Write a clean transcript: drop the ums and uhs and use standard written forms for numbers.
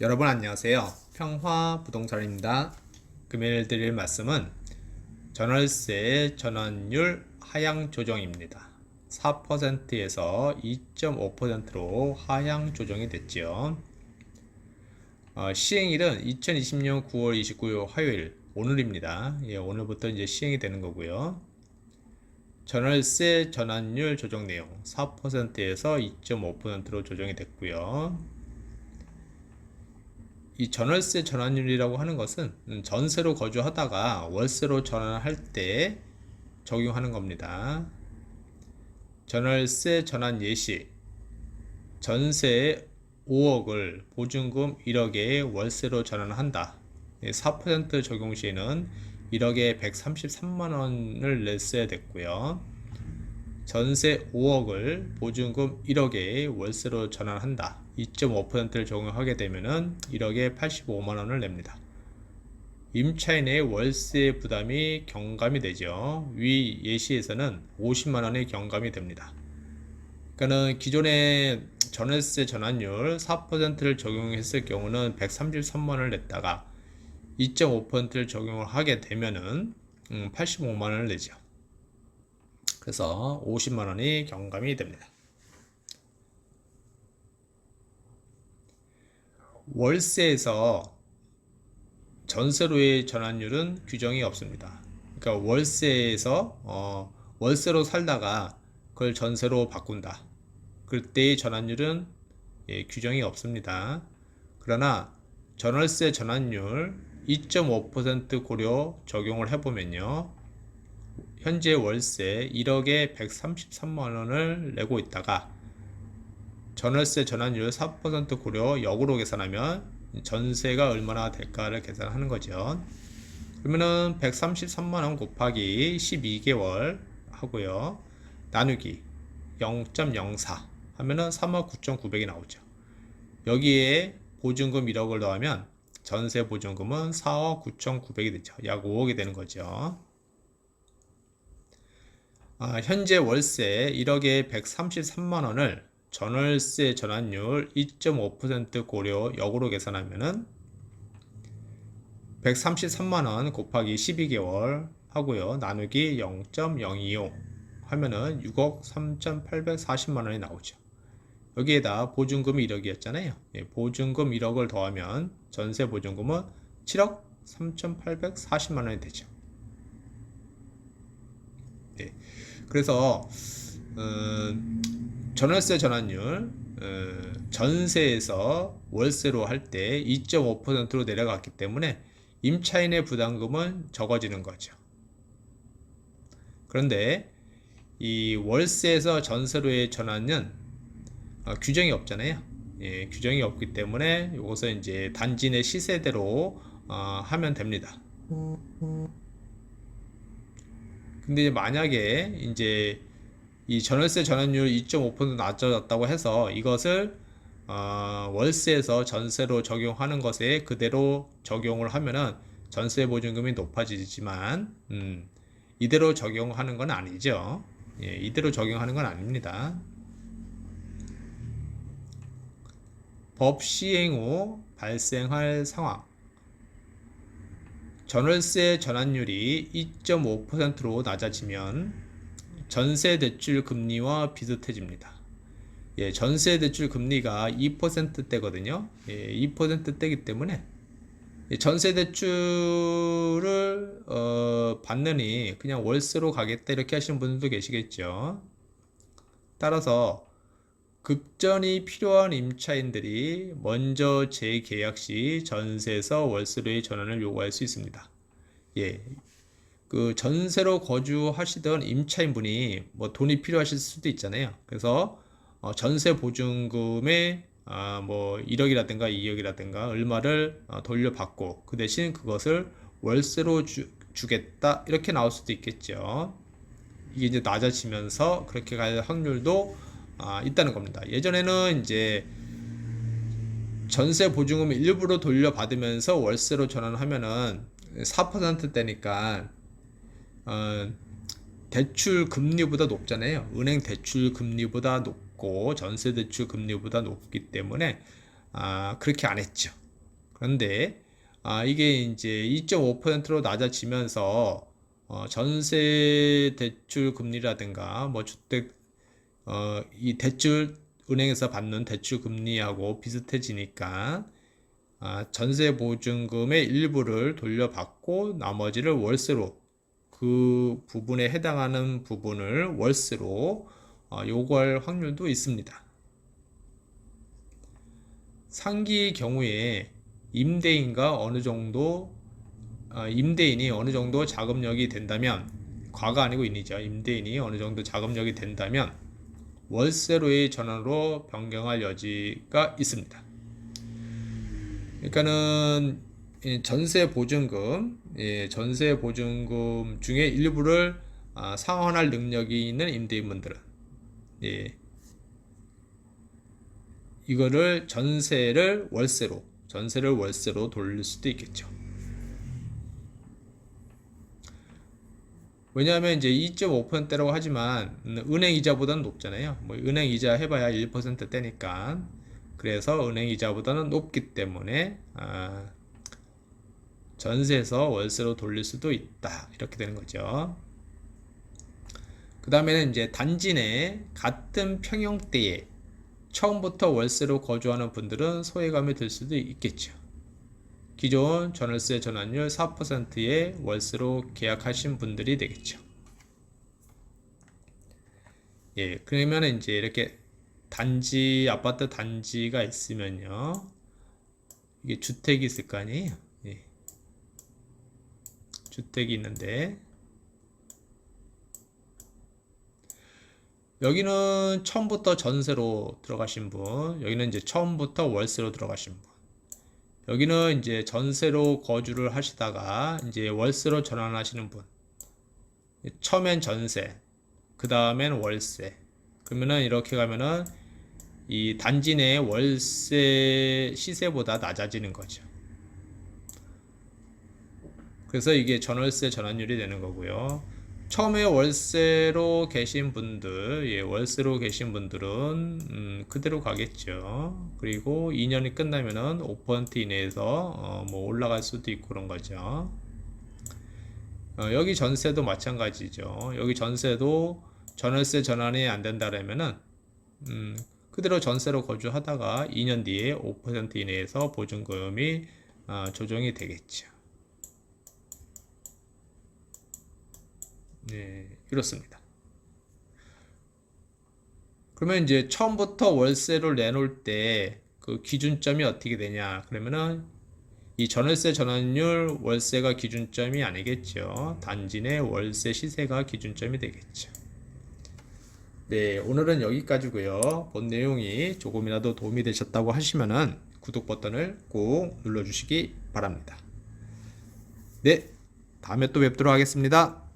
여러분 안녕하세요. 평화부동산입니다. 금요일 드릴 말씀은 전월세 전환율 하향 조정입니다. 4%에서 2.5%로 하향 조정이 됐죠. 시행일은 2020년 9월 29일 화요일 오늘입니다. 오늘부터 이제 시행이 되는 거고요. 전월세 전환율 조정 내용 4%에서 2.5%로 조정이 됐고요. 이 전월세 전환율이라고 하는 것은 전세로 거주하다가 월세로 전환할 때 적용하는 겁니다. 전월세 전환 예시 전세 5억을 보증금 1억에 월세로 전환한다. 4% 적용 시에는 1억에 133만원을 냈어야 됐고요. 전세 5억을 보증금 1억에 월세로 전환한다. 2.5%를 적용하게 되면은 1억에 85만원을 냅니다. 임차인의 월세 부담이 경감이 되죠. 위 예시에서는 50만원이 경감이 됩니다. 그러니까는 기존의 전월세 전환율 4%를 적용했을 경우는 133만원을 냈다가 2.5%를 적용을 하게 되면은 85만원을 내죠. 그래서 50만원이 경감이 됩니다. 월세에서 전세로의 전환율은 규정이 없습니다. 그러니까 월세에서 월세로 살다가 그걸 전세로 바꾼다. 그때의 전환율은 규정이 없습니다. 그러나 전월세 전환율 2.5% 고려 적용을 해보면요. 현재 월세 1억에 133만원을 내고 있다가 전월세 전환율 4% 고려 역으로 계산하면 전세가 얼마나 될까를 계산하는 거죠. 그러면은 133만원 곱하기 12개월 하고요. 나누기 0.04 하면은 3억 9,900이 나오죠. 여기에 보증금 1억을 더하면 전세 보증금은 4억 9,900이 되죠. 약 5억이 되는 거죠. 현재 월세 1억에 133만원을 전월세 전환율 2.5% 고려 역으로 계산하면은 133만원 곱하기 12개월 하고요. 나누기 0.025 하면은 6억 3,840만원이 나오죠. 여기에다 보증금이 1억이었잖아요. 보증금 1억을 더하면 전세 보증금은 7억 3,840만원이 되죠. 그래서 전월세 전환율 전세에서 월세로 할 때 2.5%로 내려갔기 때문에 임차인의 부담금은 적어지는 거죠. 그런데 이 월세에서 전세로의 전환은 규정이 없잖아요. 규정이 없기 때문에 이것은 이제 단지 내 시세대로 하면 됩니다. 근데 만약에 이제 이 전월세 전환율 2.5% 낮아졌다고 해서 이것을 월세에서 전세로 적용하는 것에 그대로 적용을 하면은 전세 보증금이 높아지지만 이대로 적용하는 건 아니죠. 이대로 적용하는 건 아닙니다. 법 시행 후 발생할 상황. 전월세 전환율이 2.5%로 낮아지면 전세 대출 금리와 비슷해집니다. 전세 대출 금리가 2%대거든요. 2%대이기 때문에 전세 대출을 받느니 그냥 월세로 가겠다 이렇게 하시는 분들도 계시겠죠. 따라서 급전이 필요한 임차인들이 먼저 재계약 시 전세에서 월세로의 전환을 요구할 수 있습니다. 그 전세로 거주하시던 임차인분이 뭐 돈이 필요하실 수도 있잖아요. 그래서 전세 보증금에 뭐 1억이라든가 2억이라든가 얼마를 돌려받고 그 대신 그것을 월세로 주겠다 이렇게 나올 수도 있겠죠. 이게 이제 낮아지면서 그렇게 갈 확률도 있다는 겁니다. 예전에는 이제 전세 보증금 일부러 돌려받으면서 월세로 전환하면은 4%대니까 대출 금리보다 높잖아요. 은행 대출 금리보다 높고 전세 대출 금리보다 높기 때문에 그렇게 안 했죠. 그런데 이게 이제 2.5%로 낮아지면서 전세 대출 금리라든가 뭐 주택 이 대출 은행에서 받는 대출 금리하고 비슷해지니까 전세 보증금의 일부를 돌려받고 나머지를 월세로 그 부분에 해당하는 부분을 월세로 요구할 확률도 있습니다. 상기의 경우에 임대인과 임대인이 어느 정도 자금력이 된다면, 과가 아니고 인이죠. 임대인이 어느 정도 자금력이 된다면 월세로의 전환으로 변경할 여지가 있습니다. 그러니까는 전세 보증금 중에 일부를 상환할 능력이 있는 임대인분들은 이거를 전세를 월세로 돌릴 수도 있겠죠. 왜냐하면 이제 2.5%라고 하지만 은행 이자보다는 높잖아요. 뭐 은행 이자 해봐야 1%대니까. 그래서 은행 이자보다는 높기 때문에 전세에서 월세로 돌릴 수도 있다. 이렇게 되는 거죠. 그 다음에는 이제 단지 내 같은 평형대에 처음부터 월세로 거주하는 분들은 소외감이 들 수도 있겠죠. 기존 전월세 전환율 4%의 월세로 계약하신 분들이 되겠죠. 그러면 이제 이렇게 아파트 단지가 있으면요. 이게 주택이 있을 거 아니에요? 주택이 있는데, 여기는 처음부터 전세로 들어가신 분, 여기는 이제 처음부터 월세로 들어가신 분. 여기는 이제 전세로 거주를 하시다가 이제 월세로 전환하시는 분. 처음엔 전세, 그 다음엔 월세. 그러면은 이렇게 가면은 이 단지 내 월세 시세보다 낮아지는 거죠. 그래서 이게 전월세 전환율이 되는 거고요. 처음에 월세로 계신 분들은 그대로 가겠죠. 그리고 2년이 끝나면은 5% 이내에서 뭐 올라갈 수도 있고 그런 거죠. 여기 전세도 마찬가지죠. 여기 전세도 전월세 전환이 안 된다라면은 그대로 전세로 거주하다가 2년 뒤에 5% 이내에서 보증금이 조정이 되겠죠. 이렇습니다. 그러면 이제 처음부터 월세를 내놓을 때 그 기준점이 어떻게 되냐? 그러면은 이 전월세 전환율 월세가 기준점이 아니겠죠. 단지 내 월세 시세가 기준점이 되겠죠. 오늘은 여기까지고요. 본 내용이 조금이라도 도움이 되셨다고 하시면은 구독 버튼을 꼭 눌러주시기 바랍니다. 다음에 또 뵙도록 하겠습니다.